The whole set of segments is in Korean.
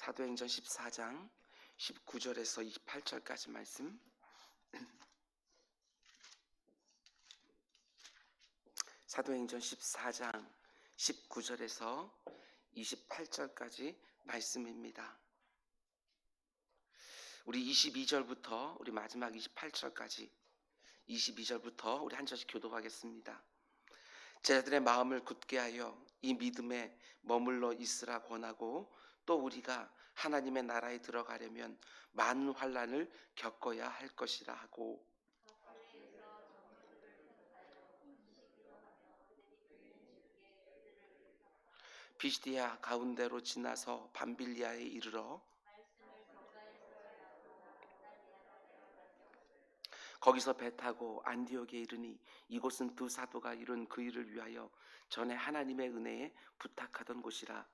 사도행전 14장 19절에서 28절까지 말씀. 사도행전 14장 19절에서 28절까지 말씀입니다. 우리 22절부터 우리 마지막 28절까지 22절부터 우리 한 절씩 교독하겠습니다. 제자들의 마음을 굳게 하여 이 믿음에 머물러 있으라 권하고, 또 우리가 하나님의 나라에 들어가려면 많은 환난을 겪어야 할 것이라 하고, 비시디아 가운데로 지나서 밤빌리아에 이르러 거기서 배 타고 안디옥에 이르니, 이곳은 두 사도가 이룬 그 일을 위하여 전에 하나님의 은혜에 부탁하던 곳이라.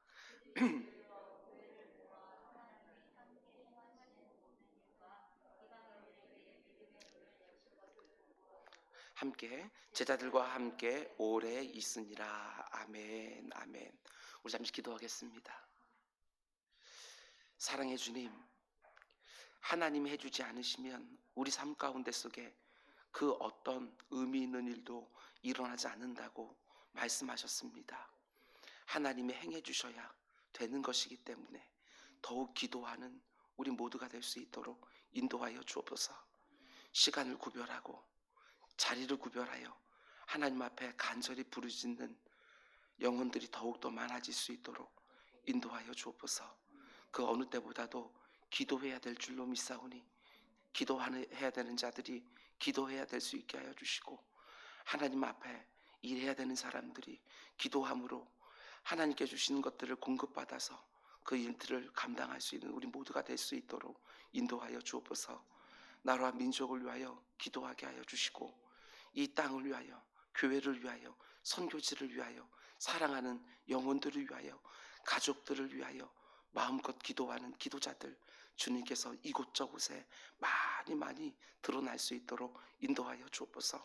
함께 제자들과 함께 오래 있으니라. 아멘. 아멘. 우리 잠시 기도하겠습니다. 사랑해 주님, 하나님이 해주지 않으시면 우리 삶 가운데 속에 그 어떤 의미 있는 일도 일어나지 않는다고 말씀하셨습니다. 하나님이 행해 주셔야 되는 것이기 때문에 더욱 기도하는 우리 모두가 될 수 있도록 인도하여 주옵소서. 시간을 구별하고 자리를 구별하여 하나님 앞에 간절히 부르짖는 영혼들이 더욱더 많아질 수 있도록 인도하여 주옵소서. 그 어느 때보다도 기도해야 될 줄로 믿사오니, 기도해야 되는 자들이 기도해야 될 수 있게 하여 주시고, 하나님 앞에 일해야 되는 사람들이 기도함으로 하나님께 주시는 것들을 공급받아서 그 일들을 감당할 수 있는 우리 모두가 될 수 있도록 인도하여 주옵소서. 나라와 민족을 위하여 기도하게 하여 주시고, 이 땅을 위하여, 교회를 위하여, 선교지를 위하여, 사랑하는 영혼들을 위하여, 가족들을 위하여 마음껏 기도하는 기도자들 주님께서 이곳저곳에 많이 드러날 수 있도록 인도하여 주옵소서.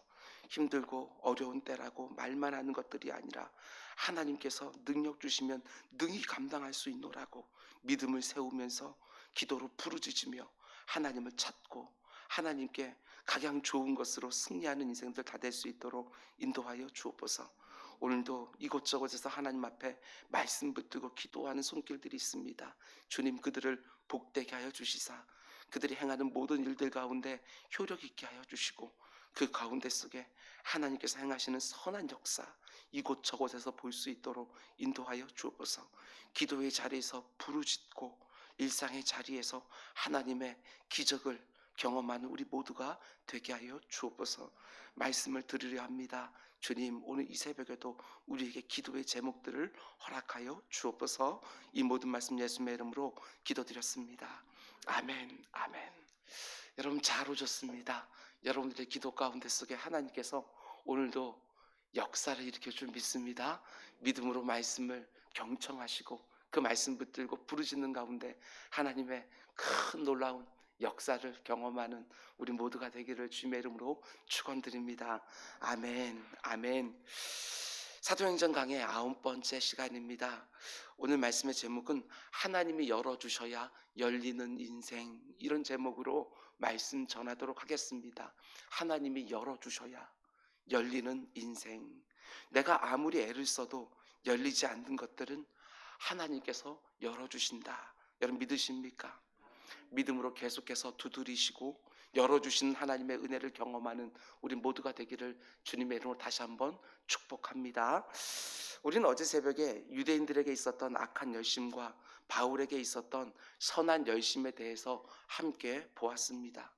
힘들고 어려운 때라고 말만 하는 것들이 아니라 하나님께서 능력 주시면 능히 감당할 수 있노라고 믿음을 세우면서 기도로 부르짖으며 하나님을 찾고 하나님께 가장 좋은 것으로 승리하는 인생들 다 될 수 있도록 인도하여 주옵소서. 오늘도 이곳저곳에서 하나님 앞에 말씀 붙들고 기도하는 손길들이 있습니다. 주님, 그들을 복되게 하여 주시사 그들이 행하는 모든 일들 가운데 효력 있게 하여 주시고, 그 가운데 속에 하나님께서 행하시는 선한 역사 이곳저곳에서 볼 수 있도록 인도하여 주옵소서. 기도의 자리에서 부르짖고 일상의 자리에서 하나님의 기적을 경험하는 우리 모두가 되게 하여 주옵소서. 말씀을 들으려 합니다. 주님, 오늘 이 새벽에도 우리에게 기도의 제목들을 허락하여 주옵소서. 이 모든 말씀 예수님의 이름으로 기도드렸습니다. 아멘. 아멘. 여러분 잘 오셨습니다. 여러분들의 기도 가운데 속에 하나님께서 오늘도 역사를 일으켜 줄 믿습니다. 믿음으로 말씀을 경청하시고 그 말씀 붙들고 부르짖는 가운데 하나님의 큰 놀라운 역사를 경험하는 우리 모두가 되기를 주님의 이름으로 축원드립니다. 아멘. 아멘. 사도행전 강의 9번째 시간입니다. 오늘 말씀의 제목은 하나님이 열어주셔야 열리는 인생, 이런 제목으로 말씀 전하도록 하겠습니다. 하나님이 열어주셔야 열리는 인생. 내가 아무리 애를 써도 열리지 않는 것들은 하나님께서 열어주신다. 여러분 믿으십니까? 믿음으로 계속해서 두드리시고 열어주신 하나님의 은혜를 경험하는 우리 모두가 되기를 주님의 이름으로 다시 한번 축복합니다. 우리는 어제 새벽에 유대인들에게 있었던 악한 열심과 바울에게 있었던 선한 열심에 대해서 함께 보았습니다.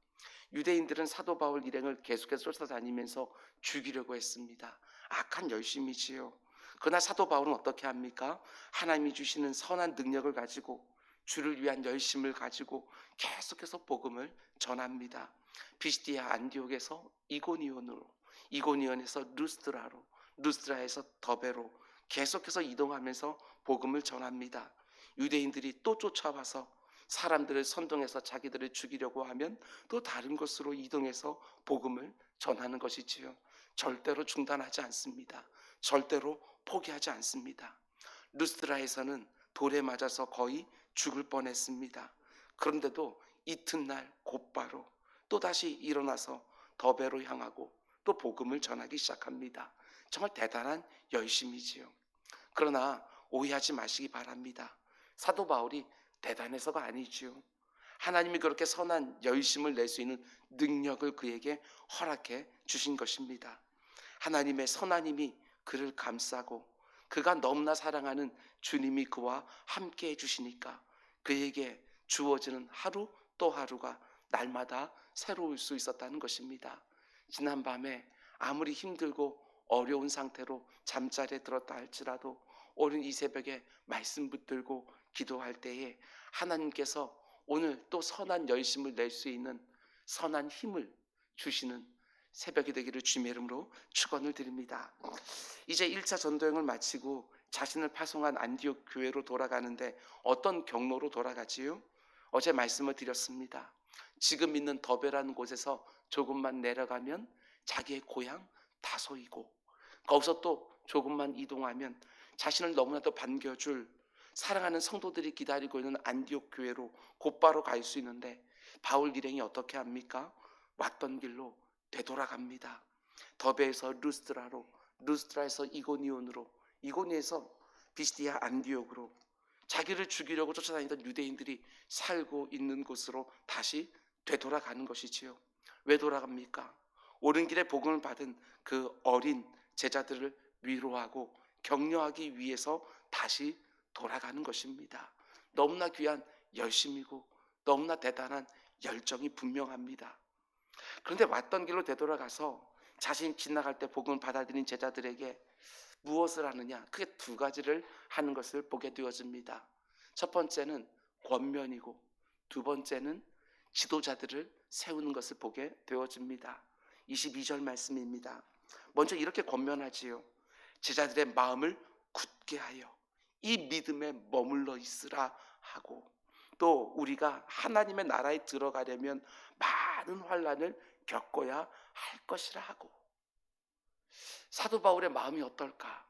유대인들은 사도 바울 일행을 계속해서 쫓아다니면서 죽이려고 했습니다. 악한 열심이지요. 그러나 사도 바울은 어떻게 합니까? 하나님이 주시는 선한 능력을 가지고 주를 위한 열심을 가지고 계속해서 복음을 전합니다. 비시디아 안디옥에서 이고니온으로, 이고니온에서 루스드라로, 루스드라에서 더베로 계속해서 이동하면서 복음을 전합니다. 유대인들이 또 쫓아와서 사람들을 선동해서 자기들을 죽이려고 하면 또 다른 곳으로 이동해서 복음을 전하는 것이지요. 절대로 중단하지 않습니다. 절대로 포기하지 않습니다. 루스드라에서는 돌에 맞아서 거의 죽을 뻔했습니다. 그런데도 이튿날 곧바로 또다시 일어나서 더베로 향하고 또 복음을 전하기 시작합니다. 정말 대단한 열심이지요. 그러나 오해하지 마시기 바랍니다. 사도 바울이 대단해서가 아니지요. 하나님이 그렇게 선한 열심을 낼 수 있는 능력을 그에게 허락해 주신 것입니다. 하나님의 선한 힘이 그를 감싸고 그가 너무나 사랑하는 주님이 그와 함께 해주시니까 그에게 주어지는 하루 또 하루가 날마다 새로울 수 있었다는 것입니다. 지난 밤에 아무리 힘들고 어려운 상태로 잠자리에 들었다 할지라도 오늘 이 새벽에 말씀 붙들고 기도할 때에 하나님께서 오늘 또 선한 열심을 낼 수 있는 선한 힘을 주시는 새벽이 되기를 주님의 이름으로 축원을 드립니다. 이제 1차 전도여행을 마치고 자신을 파송한 안디옥 교회로 돌아가는데 어떤 경로로 돌아가지요? 어제 말씀을 드렸습니다. 지금 있는 더베라는 곳에서 조금만 내려가면 자기의 고향 다소이고, 거기서 또 조금만 이동하면 자신을 너무나도 반겨줄 사랑하는 성도들이 기다리고 있는 안디옥 교회로 곧바로 갈 수 있는데, 바울 일행이 어떻게 합니까? 왔던 길로 되돌아갑니다. 더베에서 루스드라로, 루스드라에서 이고니온으로, 이고니에서 비시디아 안디옥으로 자기를 죽이려고 쫓아다니던 유대인들이 살고 있는 곳으로 다시 되돌아가는 것이지요. 왜 돌아갑니까? 오는 길에 복음을 받은 그 어린 제자들을 위로하고 격려하기 위해서 다시 돌아가는 것입니다. 너무나 귀한 열심이고 너무나 대단한 열정이 분명합니다. 그런데 왔던 길로 되돌아가서 자신이 지나갈 때 복음을 받아들인 제자들에게 무엇을 하느냐? 크게 두 가지를 하는 것을 보게 되어집니다. 첫 번째는 권면이고 두 번째는 지도자들을 세우는 것을 보게 되어집니다. 22절 말씀입니다. 먼저 이렇게 권면하지요. 제자들의 마음을 굳게 하여 이 믿음에 머물러 있으라 하고, 또 우리가 하나님의 나라에 들어가려면 많은 환난을 겪어야 할 것이라 하고. 사도 바울의 마음이 어떨까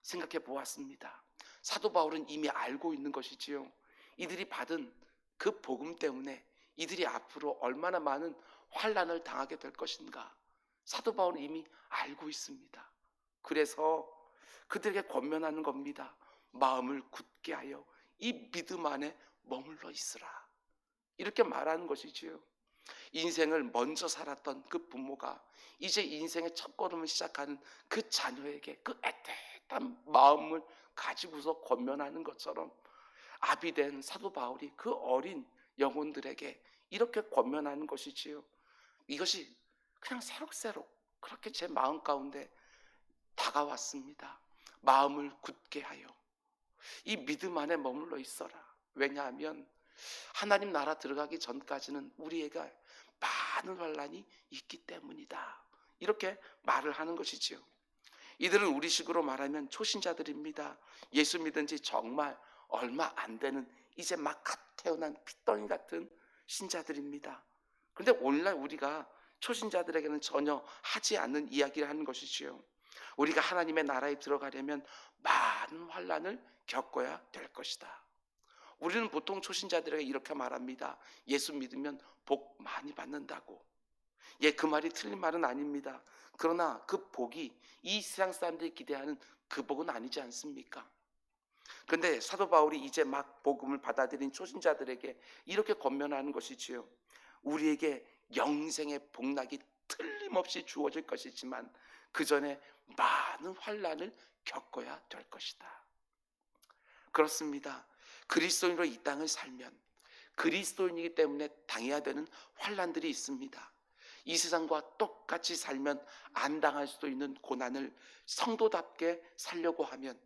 생각해 보았습니다. 사도 바울은 이미 알고 있는 것이지요. 이들이 받은 그 복음 때문에 이들이 앞으로 얼마나 많은 환난을 당하게 될 것인가 사도 바울은 이미 알고 있습니다. 그래서 그들에게 권면하는 겁니다. 마음을 굳게 하여 이 믿음 안에 머물러 있으라, 이렇게 말하는 것이지요. 인생을 먼저 살았던 그 부모가 이제 인생의 첫걸음을 시작하는 그 자녀에게 그 애틋한 마음을 가지고서 권면하는 것처럼 아비된 사도 바울이 그 어린 영혼들에게 이렇게 권면하는 것이지요. 이것이 그냥 새록새록 그렇게 제 마음 가운데 다가왔습니다. 마음을 굳게 하여 이 믿음 안에 머물러 있어라. 왜냐하면 하나님 나라 들어가기 전까지는 우리에게 많은 환난이 있기 때문이다, 이렇게 말을 하는 것이지요. 이들은 우리식으로 말하면 초신자들입니다. 예수 믿은 지 정말 얼마 안 되는 이제 막 갓 태어난 핏덩이 같은 신자들입니다. 그런데 오늘날 우리가 초신자들에게는 전혀 하지 않는 이야기를 하는 것이지요. 우리가 하나님의 나라에 들어가려면 많은 환난을 겪어야 될 것이다. 우리는 보통 초신자들에게 이렇게 말합니다. 예수 믿으면 복 많이 받는다고. 그 말이 틀린 말은 아닙니다. 그러나 그 복이 이 세상 사람들이 기대하는 그 복은 아니지 않습니까? 그런데 사도 바울이 이제 막 복음을 받아들인 초신자들에게 이렇게 권면하는 것이지요. 우리에게 영생의 복락이 틀림없이 주어질 것이지만 그 전에 많은 환난을 겪어야 될 것이다. 그렇습니다. 그리스도인으로 이 땅을 살면 그리스도인이기 때문에 당해야 되는 환난들이 있습니다. 이 세상과 똑같이 살면 안 당할 수도 있는 고난을 성도답게 살려고 하면,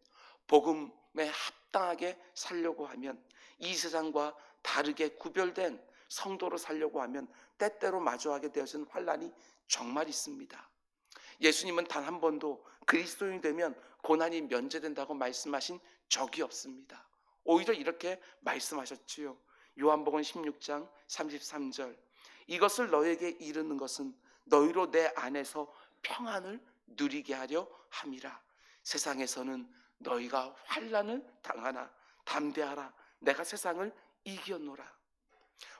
복음에 합당하게 살려고 하면, 이 세상과 다르게 구별된 성도로 살려고 하면 때때로 마주하게 되어지는 환난이 정말 있습니다. 예수님은 단 한 번도 그리스도인이 되면 고난이 면제된다고 말씀하신 적이 없습니다. 오히려 이렇게 말씀하셨지요. 요한복음 16장 33절, 이것을 너에게 이르는 것은 너희로 내 안에서 평안을 누리게 하려 함이라. 세상에서는 너희가 환난을 당하나 담대하라. 내가 세상을 이겨노라.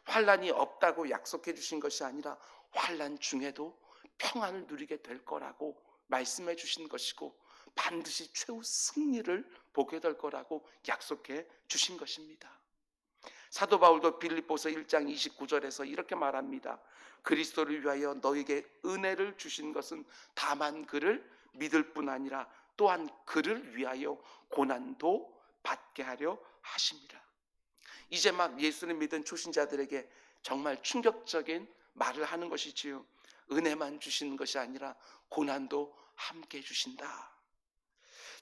환난이 없다고 약속해 주신 것이 아니라 환난 중에도 평안을 누리게 될 거라고 말씀해 주신 것이고 반드시 최후 승리를 보게 될 거라고 약속해 주신 것입니다. 사도 바울도 빌립보서 1장 29절에서 이렇게 말합니다. 그리스도를 위하여 너에게 은혜를 주신 것은 다만 그를 믿을 뿐 아니라 또한 그를 위하여 고난도 받게 하려 하심이라. 이제 막 예수를 믿은 초신자들에게 정말 충격적인 말을 하는 것이지요. 은혜만 주시는 것이 아니라 고난도 함께 주신다.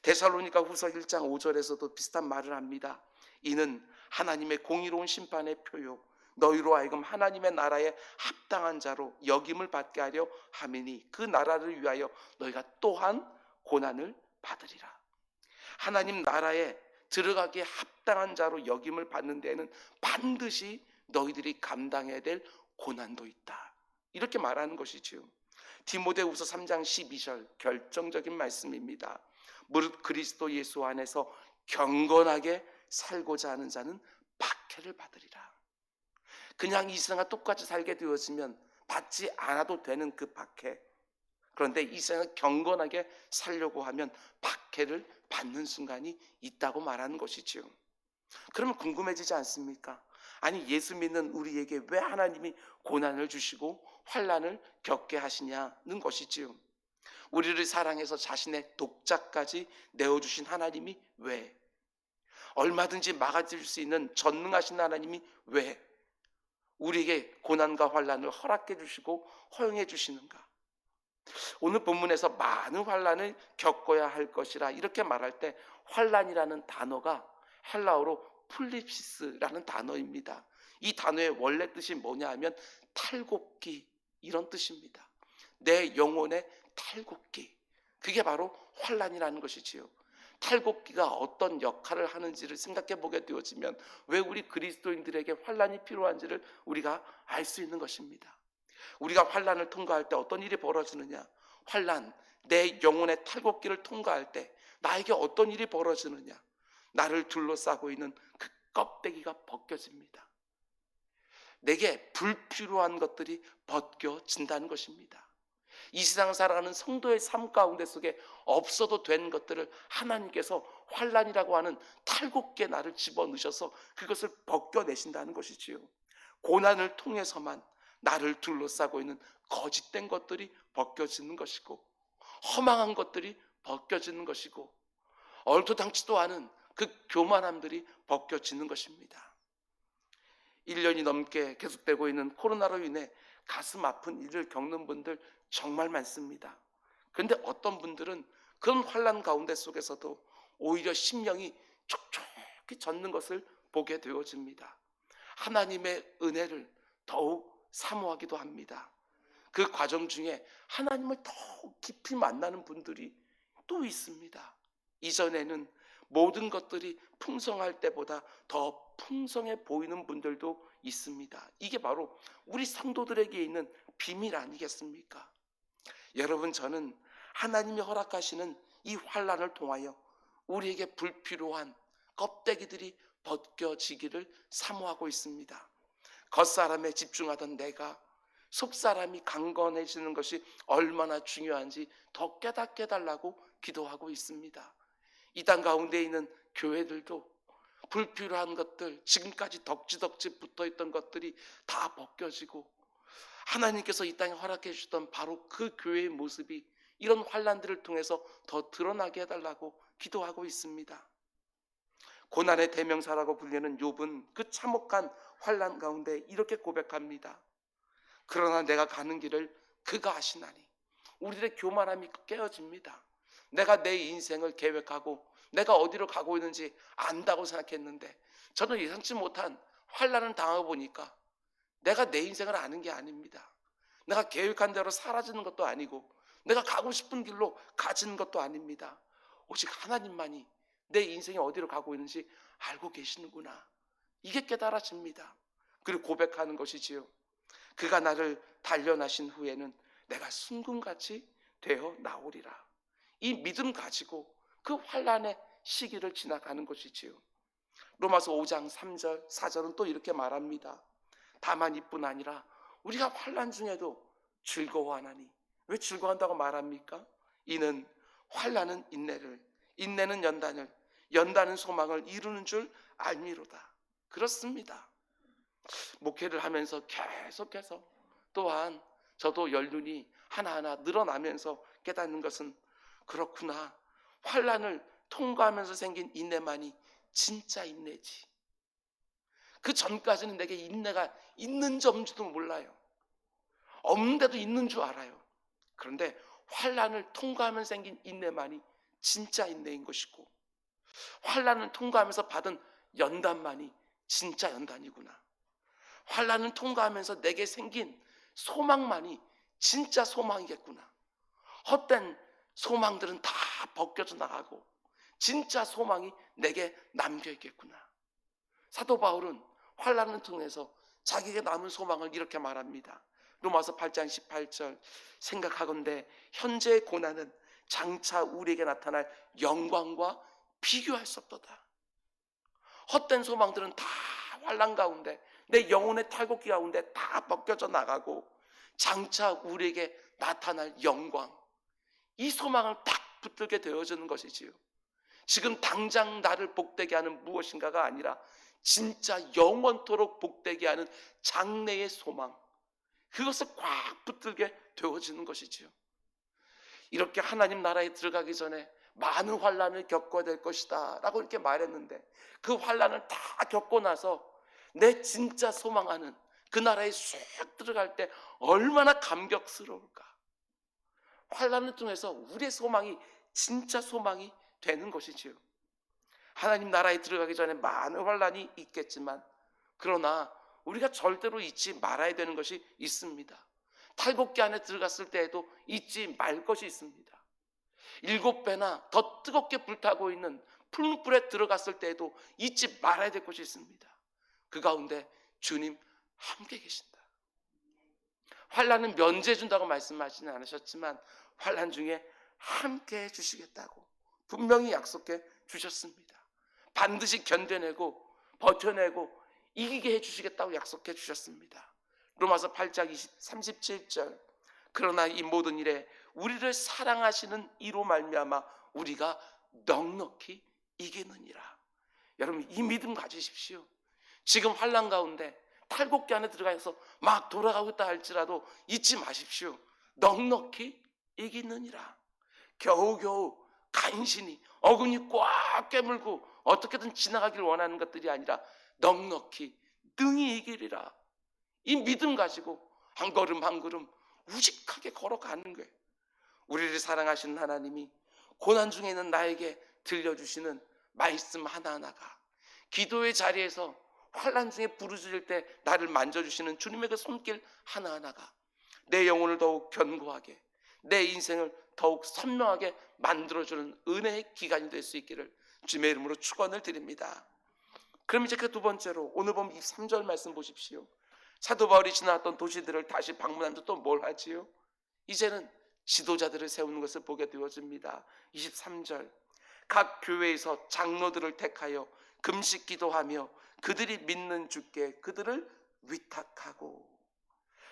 데살로니가 후서 1장 5절에서도 비슷한 말을 합니다. 이는 하나님의 공의로운 심판의 표요 너희로 하여금 하나님의 나라에 합당한 자로 여김을 받게 하려 함이니 그 나라를 위하여 너희가 또한 고난을 받으리라. 하나님 나라에 들어가기에 합당한 자로 여김을 받는 데에는 반드시 너희들이 감당해야 될 고난도 있다. 이렇게 말하는 것이지요. 디모데후서 3장 12절 결정적인 말씀입니다. 무릇 그리스도 예수 안에서 경건하게 살고자 하는 자는 박해를 받으리라. 그냥 이 세상과 똑같이 살게 되어지면 받지 않아도 되는 그 박해. 그런데 이 세상을 경건하게 살려고 하면 박해를 받는 순간이 있다고 말하는 것이지요. 그러면 궁금해지지 않습니까? 아니 예수 믿는 우리에게 왜 하나님이 고난을 주시고 환난을 겪게 하시냐는 것이지요. 우리를 사랑해서 자신의 독자까지 내어주신 하나님이 왜? 얼마든지 막아줄 수 있는 전능하신 하나님이 왜 우리에게 고난과 환난을 허락해 주시고 허용해 주시는가? 오늘 본문에서 많은 환난을 겪어야 할 것이라 이렇게 말할 때 환난이라는 단어가 헬라어로 플립시스라는 단어입니다. 이 단어의 원래 뜻이 뭐냐 하면 탈곡기 이런 뜻입니다. 내 영혼의 탈곡기. 그게 바로 환난이라는 것이지요. 탈곡기가 어떤 역할을 하는지를 생각해 보게 되어지면 왜 우리 그리스도인들에게 환난이 필요한지를 우리가 알 수 있는 것입니다. 우리가 환난을 통과할 때 어떤 일이 벌어지느냐? 환난, 내 영혼의 탈곡기를 통과할 때 나에게 어떤 일이 벌어지느냐? 나를 둘러싸고 있는 그 껍데기가 벗겨집니다. 내게 불필요한 것들이 벗겨진다는 것입니다. 이 세상을 살아가는 성도의 삶 가운데 속에 없어도 된 것들을 하나님께서 환난이라고 하는 탈곡기에 나를 집어넣으셔서 그것을 벗겨내신다는 것이지요. 고난을 통해서만 나를 둘러싸고 있는 거짓된 것들이 벗겨지는 것이고 허망한 것들이 벗겨지는 것이고 얼토당치도 않은 그 교만함들이 벗겨지는 것입니다. 1년이 넘게 계속되고 있는 코로나로 인해 가슴 아픈 일을 겪는 분들 정말 많습니다. 그런데 어떤 분들은 그런 환난 가운데 속에서도 오히려 심령이 촉촉히 젖는 것을 보게 되어집니다. 하나님의 은혜를 더욱 사모하기도 합니다. 그 과정 중에 하나님을 더욱 깊이 만나는 분들이 또 있습니다. 이전에는 모든 것들이 풍성할 때보다 더 풍성해 보이는 분들도 있습니다. 이게 바로 우리 성도들에게 있는 비밀 아니겠습니까? 여러분, 저는 하나님이 허락하시는 이 환난을 통하여 우리에게 불필요한 껍데기들이 벗겨지기를 사모하고 있습니다. 겉사람에 집중하던 내가 속사람이 강건해지는 것이 얼마나 중요한지 더 깨닫게 해달라고 기도하고 있습니다. 이 땅 가운데 있는 교회들도 불필요한 것들, 지금까지 덕지덕지 붙어있던 것들이 다 벗겨지고 하나님께서 이 땅에 허락해 주셨던 바로 그 교회의 모습이 이런 환난들을 통해서 더 드러나게 해달라고 기도하고 있습니다. 고난의 대명사라고 불리는 욥은 그 참혹한 환난 가운데 이렇게 고백합니다. 그러나 내가 가는 길을 그가 아시나니. 우리들의 교만함이 깨어집니다. 내가 내 인생을 계획하고 내가 어디로 가고 있는지 안다고 생각했는데 저는 예상치 못한 환난을 당하고 보니까 내가 내 인생을 아는 게 아닙니다. 내가 계획한 대로 사라지는 것도 아니고 내가 가고 싶은 길로 가지는 것도 아닙니다. 오직 하나님만이 내 인생이 어디로 가고 있는지 알고 계시는구나. 이게 깨달아집니다. 그리고 고백하는 것이지요. 그가 나를 단련하신 후에는 내가 순금같이 되어 나오리라. 이 믿음 가지고 그 환난의 시기를 지나가는 것이지요. 로마서 5장 3절 4절은 또 이렇게 말합니다. 다만 이뿐 아니라 우리가 환난 중에도 즐거워하나니. 왜 즐거워한다고 말합니까? 이는 환난은 인내를, 인내는 연단을, 연단은 소망을 이루는 줄 알미로다. 그렇습니다. 목회를 하면서 계속해서 또한 저도 연륜이 하나하나 늘어나면서 깨닫는 것은 그렇구나. 환난을 통과하면서 생긴 인내만이 진짜 인내지. 그 전까지는 내게 인내가 있는 점인지도 몰라요. 없는데도 있는 줄 알아요. 그런데 환난을 통과하면서 생긴 인내만이 진짜 인내인 것이고, 환난을 통과하면서 받은 연단만이 진짜 연단이구나. 환난을 통과하면서 내게 생긴 소망만이 진짜 소망이겠구나. 헛된 소망들은 다 벗겨져 나가고 진짜 소망이 내게 남겨 있겠구나. 사도 바울은 환난을 통해서 자기에게 남은 소망을 이렇게 말합니다. 로마서 8장 18절 생각하건대 현재의 고난은 장차 우리에게 나타날 영광과 비교할 수 없도다. 헛된 소망들은 다 환난 가운데, 내 영혼의 탈곡기 가운데 다 벗겨져 나가고 장차 우리에게 나타날 영광, 이 소망을 딱 붙들게 되어지는 것이지요. 지금 당장 나를 복되게 하는 무엇인가가 아니라 진짜 영원토록 복되게 하는 장래의 소망, 그것을 꽉 붙들게 되어지는 것이지요. 이렇게 하나님 나라에 들어가기 전에 많은 환난을 겪어야 될 것이다 라고 이렇게 말했는데, 그 환난을 다 겪고 나서 내 진짜 소망하는 그 나라에 쑥 들어갈 때 얼마나 감격스러울까. 환난을 통해서 우리의 소망이 진짜 소망이 되는 것이지요. 하나님 나라에 들어가기 전에 많은 환난이 있겠지만, 그러나 우리가 절대로 잊지 말아야 되는 것이 있습니다. 탈곡기 안에 들어갔을 때에도 잊지 말 것이 있습니다. 7배나 더 뜨겁게 불타고 있는 풀무불에 들어갔을 때에도 잊지 말아야 될 것이 있습니다. 그 가운데 주님 함께 계신다. 환난은 면제해 준다고 말씀하지는 않으셨지만 환난 중에 함께 해주시겠다고 분명히 약속해 주셨습니다. 반드시 견뎌내고 버텨내고 이기게 해주시겠다고 약속해 주셨습니다. 로마서 8장 37절 그러나 이 모든 일에 우리를 사랑하시는 이로 말미암아 우리가 넉넉히 이기느니라. 여러분, 이 믿음 가지십시오. 지금 환난 가운데 탈곡기 안에 들어가서 막 돌아가고 있다 할지라도 잊지 마십시오. 넉넉히 이기느니라. 겨우겨우 간신히 어금니 꽉 깨물고 어떻게든 지나가길 원하는 것들이 아니라 넉넉히 능히 이기리라. 이 믿음 가지고 한 걸음 한 걸음 우직하게 걸어가는 거예요. 우리를 사랑하시는 하나님이 고난 중에 있는 나에게 들려주시는 말씀 하나하나가, 기도의 자리에서 환난 중에 부르짖을 때 나를 만져주시는 주님의 그 손길 하나하나가 내 영혼을 더욱 견고하게, 내 인생을 더욱 선명하게 만들어주는 은혜의 기간이 될 수 있기를 주님의 이름으로 축원을 드립니다. 그럼 이제 그 두 번째로 오늘 보면 23절 말씀 보십시오. 사도 바울이 지나왔던 도시들을 다시 방문하면서 또 뭘 하지요? 이제는 지도자들을 세우는 것을 보게 되어집니다. 23절 각 교회에서 장로들을 택하여 금식 기도하며 그들이 믿는 주께 그들을 위탁하고.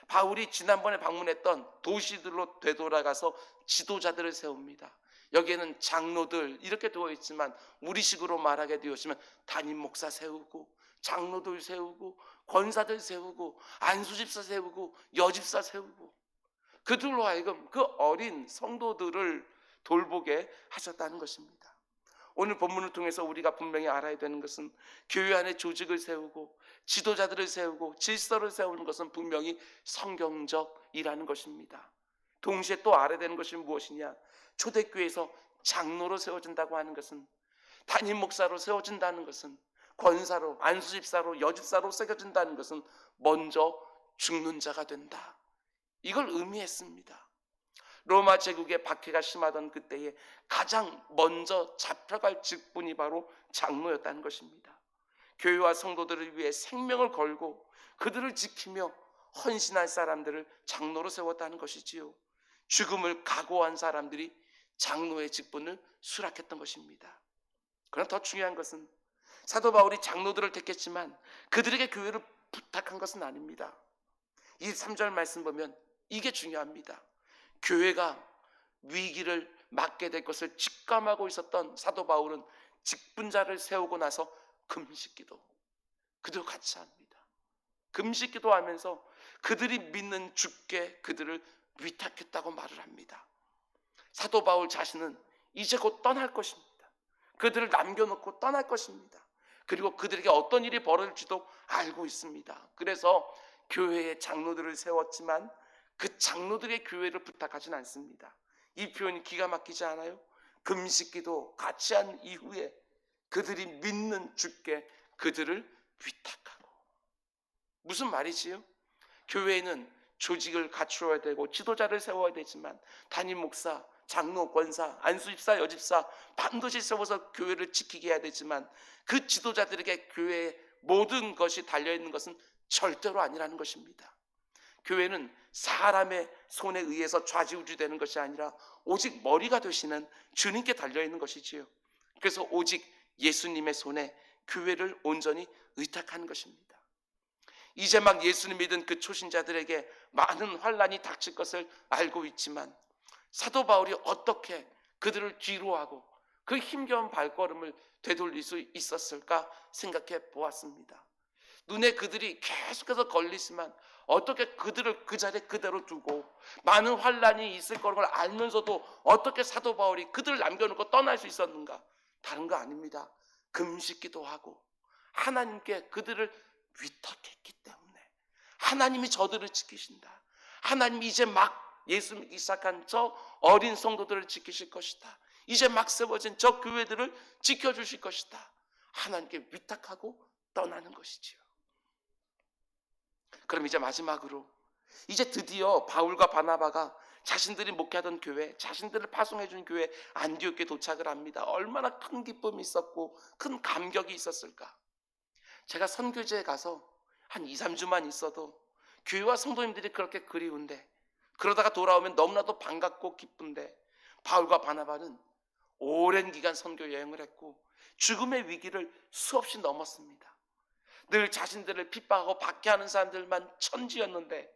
바울이 지난번에 방문했던 도시들로 되돌아가서 지도자들을 세웁니다. 여기에는 장로들 이렇게 되어 있지만 우리식으로 말하게 되었으면 담임 목사 세우고 장로들 세우고 권사들 세우고 안수집사 세우고 여집사 세우고 그들로 하여금 그 어린 성도들을 돌보게 하셨다는 것입니다. 오늘 본문을 통해서 우리가 분명히 알아야 되는 것은 교회 안에 조직을 세우고 지도자들을 세우고 질서를 세우는 것은 분명히 성경적이라는 것입니다. 동시에 또 알아야 되는 것이 무엇이냐? 초대교회에서 장로로 세워진다고 하는 것은, 담임 목사로 세워진다는 것은, 권사로, 안수집사로, 여집사로 세워진다는 것은 먼저 죽는 자가 된다. 이걸 의미했습니다. 로마 제국의 박해가 심하던 그때에 가장 먼저 잡혀갈 직분이 바로 장로였다는 것입니다. 교회와 성도들을 위해 생명을 걸고 그들을 지키며 헌신할 사람들을 장로로 세웠다는 것이지요. 죽음을 각오한 사람들이 장로의 직분을 수락했던 것입니다. 그러나 더 중요한 것은 사도 바울이 장로들을 택했지만 그들에게 교회를 부탁한 것은 아닙니다. 23절 말씀 보면 이게 중요합니다. 교회가 위기를 맞게 될 것을 직감하고 있었던 사도 바울은 직분자를 세우고 나서 금식기도 그들 같이 합니다. 금식기도 하면서 그들이 믿는 주께 그들을 위탁했다고 말을 합니다. 사도 바울 자신은 이제 곧 떠날 것입니다. 그들을 남겨놓고 떠날 것입니다. 그리고 그들에게 어떤 일이 벌어질지도 알고 있습니다. 그래서 교회의 장로들을 세웠지만 그 장로들의 교회를 부탁하진 않습니다. 이 표현이 기가 막히지 않아요? 금식기도 같이 한 이후에 그들이 믿는 주께 그들을 위탁하고. 무슨 말이지요? 교회에는 조직을 갖추어야 되고 지도자를 세워야 되지만 담임 목사, 장로, 권사, 안수집사, 여집사 반드시 세워서 교회를 지키게 해야 되지만 그 지도자들에게 교회의 모든 것이 달려있는 것은 절대로 아니라는 것입니다. 교회는 사람의 손에 의해서 좌지우지되는 것이 아니라 오직 머리가 되시는 주님께 달려있는 것이지요. 그래서 오직 예수님의 손에 교회를 온전히 의탁하는 것입니다. 이제 막 예수님 믿은 그 초신자들에게 많은 환난이 닥칠 것을 알고 있지만 사도 바울이 어떻게 그들을 뒤로하고 그 힘겨운 발걸음을 되돌릴 수 있었을까 생각해 보았습니다. 눈에 그들이 계속해서 걸리지만 어떻게 그들을 그 자리에 그대로 두고 많은 환난이 있을 거를 알면서도 어떻게 사도 바울이 그들을 남겨놓고 떠날 수 있었는가? 다른 거 아닙니다. 금식기도 하고 하나님께 그들을 위탁했기 때문에 하나님이 저들을 지키신다. 하나님이 이제 막 예수 믿기 시작한 저 어린 성도들을 지키실 것이다. 이제 막 세워진 저 교회들을 지켜주실 것이다. 하나님께 위탁하고 떠나는 것이지요. 그럼 이제 마지막으로 이제 드디어 바울과 바나바가 자신들이 목회하던 교회, 자신들을 파송해준 교회 안디옥에 도착을 합니다. 얼마나 큰 기쁨이 있었고 큰 감격이 있었을까. 제가 선교지에 가서 한 2, 3주만 있어도 교회와 성도님들이 그렇게 그리운데 그러다가 돌아오면 너무나도 반갑고 기쁜데 바울과 바나바는 오랜 기간 선교 여행을 했고 죽음의 위기를 수없이 넘었습니다. 늘 자신들을 핍박하고 박해하는 사람들만 천지였는데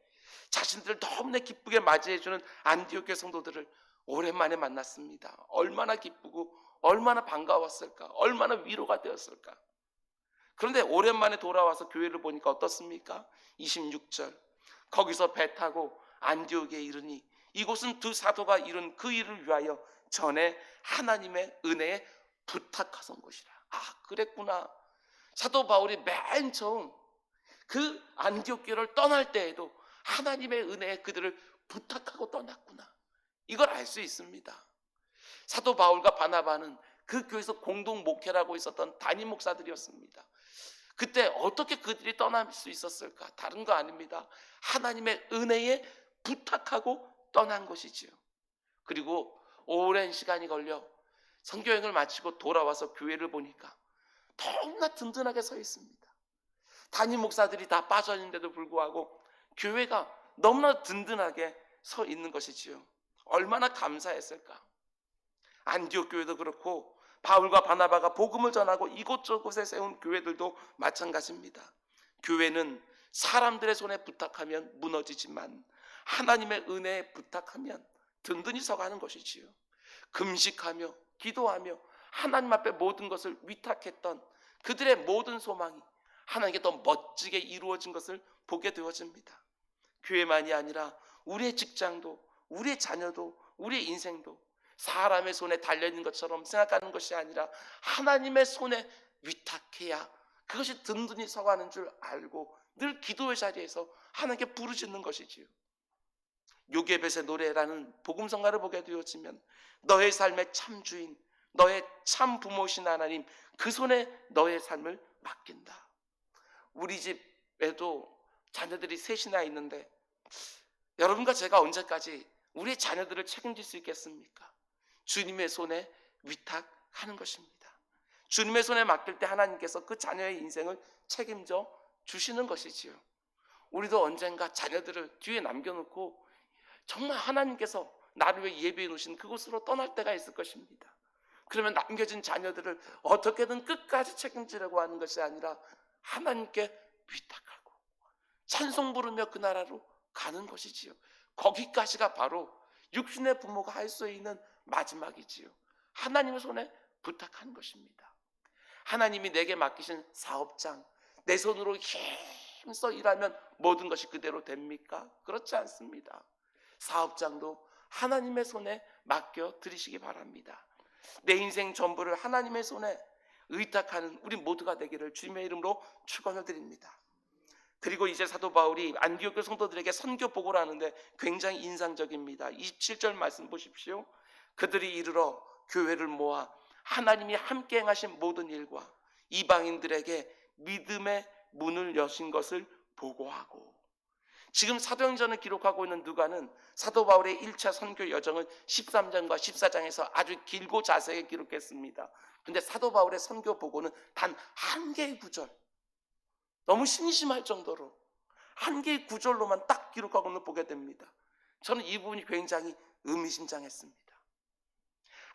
자신들을 너무나 기쁘게 맞이해주는 안디옥 교회 성도들을 오랜만에 만났습니다. 얼마나 기쁘고 얼마나 반가웠을까, 얼마나 위로가 되었을까. 그런데 오랜만에 돌아와서 교회를 보니까 어떻습니까? 26절 거기서 배 타고 안디옥에 이르니 이곳은 두 사도가 이룬 그 일을 위하여 전에 하나님의 은혜에 부탁하던 곳이라. 아, 그랬구나. 사도 바울이 맨 처음 그 안디옥 교회를 떠날 때에도 하나님의 은혜에 그들을 부탁하고 떠났구나. 이걸 알 수 있습니다. 사도 바울과 바나바는 그 교회에서 공동 목회라고 있었던 담임 목사들이었습니다. 그때 어떻게 그들이 떠날 수 있었을까? 다른 거 아닙니다. 하나님의 은혜에 부탁하고 떠난 것이지요. 그리고 오랜 시간이 걸려 선교여행을 마치고 돌아와서 교회를 보니까 너무나 든든하게 서 있습니다. 담임 목사들이 다 빠져 있는데도 불구하고 교회가 너무나 든든하게 서 있는 것이지요. 얼마나 감사했을까. 안디옥 교회도 그렇고 바울과 바나바가 복음을 전하고 이곳저곳에 세운 교회들도 마찬가지입니다. 교회는 사람들의 손에 부탁하면 무너지지만 하나님의 은혜에 부탁하면 든든히 서가는 것이지요. 금식하며 기도하며 하나님 앞에 모든 것을 위탁했던 그들의 모든 소망이 하나님께 더 멋지게 이루어진 것을 보게 되어집니다. 교회만이 아니라 우리의 직장도, 우리의 자녀도, 우리의 인생도 사람의 손에 달려있는 것처럼 생각하는 것이 아니라 하나님의 손에 위탁해야 그것이 든든히 서가는 줄 알고 늘 기도의 자리에서 하나님께 부르짖는 것이지요. 요게벳의 노래라는 복음성가를 보게 되어지면 너의 삶의 참 주인, 너의 참 부모신 하나님, 그 손에 너의 삶을 맡긴다. 우리 집에도 자녀들이 셋이나 있는데 여러분과 제가 언제까지 우리의 자녀들을 책임질 수 있겠습니까? 주님의 손에 위탁하는 것입니다. 주님의 손에 맡길 때 하나님께서 그 자녀의 인생을 책임져 주시는 것이지요. 우리도 언젠가 자녀들을 뒤에 남겨놓고 정말 하나님께서 나를 위해 예비해 놓으신 그곳으로 떠날 때가 있을 것입니다. 그러면 남겨진 자녀들을 어떻게든 끝까지 책임지려고 하는 것이 아니라 하나님께 위탁하고 찬송 부르며 그 나라로 가는 것이지요. 거기까지가 바로 육신의 부모가 할 수 있는 마지막이지요. 하나님의 손에 부탁하는 것입니다. 하나님이 내게 맡기신 사업장, 내 손으로 힘써 일하면 모든 것이 그대로 됩니까? 그렇지 않습니다. 사업장도 하나님의 손에 맡겨 드리시기 바랍니다. 내 인생 전부를 하나님의 손에 의탁하는 우리 모두가 되기를 주님의 이름으로 축원을 드립니다. 그리고 이제 사도 바울이 안디옥 교회 성도들에게 선교 보고를 하는데 굉장히 인상적입니다. 27절 말씀 보십시오. 그들이 이르러 교회를 모아 하나님이 함께 행하신 모든 일과 이방인들에게 믿음의 문을 여신 것을 보고하고, 지금 사도행전을 기록하고 있는 누가는 사도 바울의 1차 선교 여정을 13장과 14장에서 아주 길고 자세하게 기록했습니다. 그런데 사도 바울의 선교 보고는 단 한 개의 구절, 너무 심심할 정도로 한 개의 구절로만 딱 기록하고는 보게 됩니다. 저는 이 부분이 굉장히 의미심장했습니다.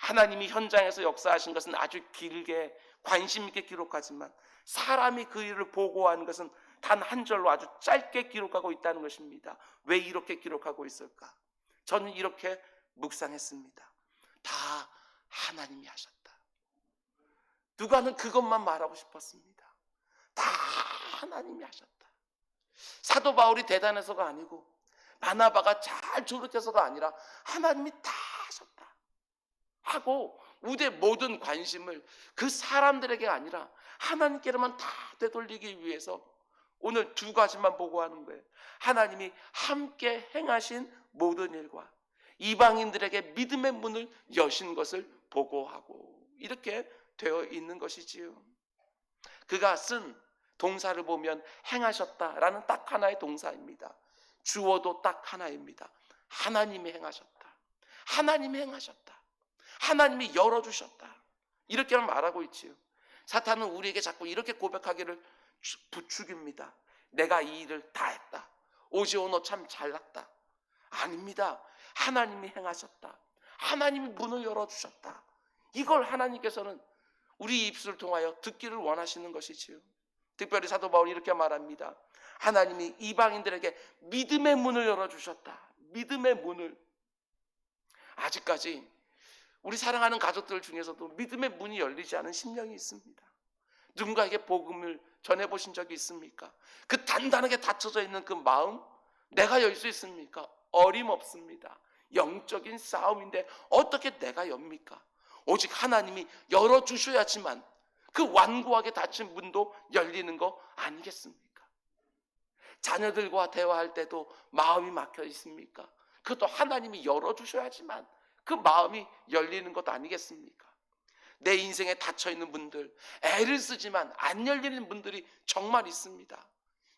하나님이 현장에서 역사하신 것은 아주 길게 관심 있게 기록하지만 사람이 그 일을 보고하는 것은 단 한 절로 아주 짧게 기록하고 있다는 것입니다. 왜 이렇게 기록하고 있을까? 저는 이렇게 묵상했습니다. 다 하나님이 하셨다. 누가는 그것만 말하고 싶었습니다. 다 하나님이 하셨다. 사도 바울이 대단해서가 아니고 바나바가 잘 조력해서가 아니라 하나님이 다 하셨다 하고 우리의 모든 관심을 그 사람들에게 아니라 하나님께로만 다 되돌리기 위해서 오늘 두 가지만 보고하는 거예요. 하나님이 함께 행하신 모든 일과 이방인들에게 믿음의 문을 여신 것을 보고하고, 이렇게 되어 있는 것이지요. 그가 쓴 동사를 보면 행하셨다라는 딱 하나의 동사입니다. 주어도 딱 하나입니다. 하나님이 행하셨다. 하나님이 행하셨다. 하나님이 열어주셨다. 이렇게만 말하고 있지요. 사탄은 우리에게 자꾸 이렇게 고백하기를 부추깁니다. 내가 이 일을 다 했다. 오지호 너 참 잘났다. 아닙니다. 하나님이 행하셨다. 하나님이 문을 열어주셨다. 이걸 하나님께서는 우리 입술을 통하여 듣기를 원하시는 것이지요. 특별히 사도 바울이 이렇게 말합니다. 하나님이 이방인들에게 믿음의 문을 열어주셨다. 믿음의 문을. 아직까지 우리 사랑하는 가족들 중에서도 믿음의 문이 열리지 않은 심령이 있습니다. 누군가에게 복음을 전해보신 적이 있습니까? 그 단단하게 닫혀져 있는 그 마음, 내가 열 수 있습니까? 어림없습니다. 영적인 싸움인데 어떻게 내가 엽니까? 오직 하나님이 열어주셔야지만 그 완고하게 닫힌 문도 열리는 거 아니겠습니까? 자녀들과 대화할 때도 마음이 막혀 있습니까? 그것도 하나님이 열어주셔야지만 그 마음이 열리는 것 아니겠습니까? 내 인생에 닫혀있는 분들, 애를 쓰지만 안 열리는 분들이 정말 있습니다.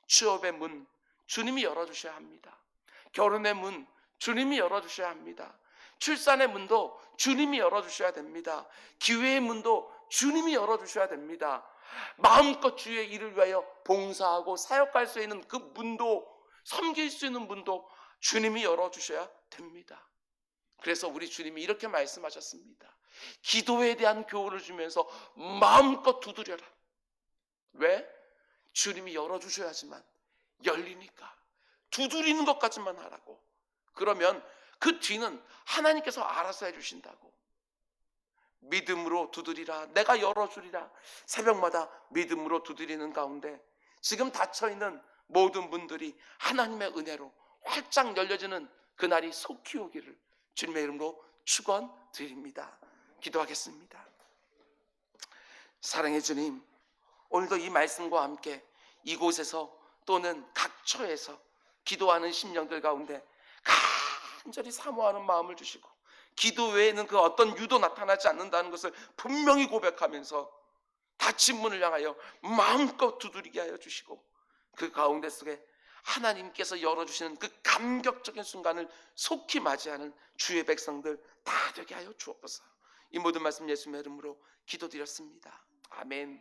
취업의 문, 주님이 열어주셔야 합니다. 결혼의 문, 주님이 열어주셔야 합니다. 출산의 문도 주님이 열어주셔야 됩니다. 기회의 문도 주님이 열어주셔야 됩니다. 마음껏 주의 일을 위하여 봉사하고 사역할 수 있는 그 문도, 섬길 수 있는 문도 주님이 열어주셔야 됩니다. 그래서 우리 주님이 이렇게 말씀하셨습니다. 기도에 대한 교훈을 주면서 마음껏 두드려라. 왜? 주님이 열어주셔야지만 열리니까. 두드리는 것까지만 하라고. 그러면 그 뒤는 하나님께서 알아서 해주신다고. 믿음으로 두드리라. 내가 열어주리라. 새벽마다 믿음으로 두드리는 가운데 지금 닫혀있는 모든 분들이 하나님의 은혜로 활짝 열려지는 그날이 속히 오기를 주님의 이름으로 축원드립니다. 기도하겠습니다. 사랑의 주님, 오늘도 이 말씀과 함께 이곳에서 또는 각처에서 기도하는 심령들 가운데 간절히 사모하는 마음을 주시고 기도 외에는 그 어떤 유도 나타나지 않는다는 것을 분명히 고백하면서 닫힌 문을 향하여 마음껏 두드리게 하여 주시고 그 가운데 속에 하나님께서 열어주시는 그 감격적인 순간을 속히 맞이하는 주의 백성들 다 되게 하여 주옵소서. 이 모든 말씀 예수님의 이름으로 기도드렸습니다. 아멘.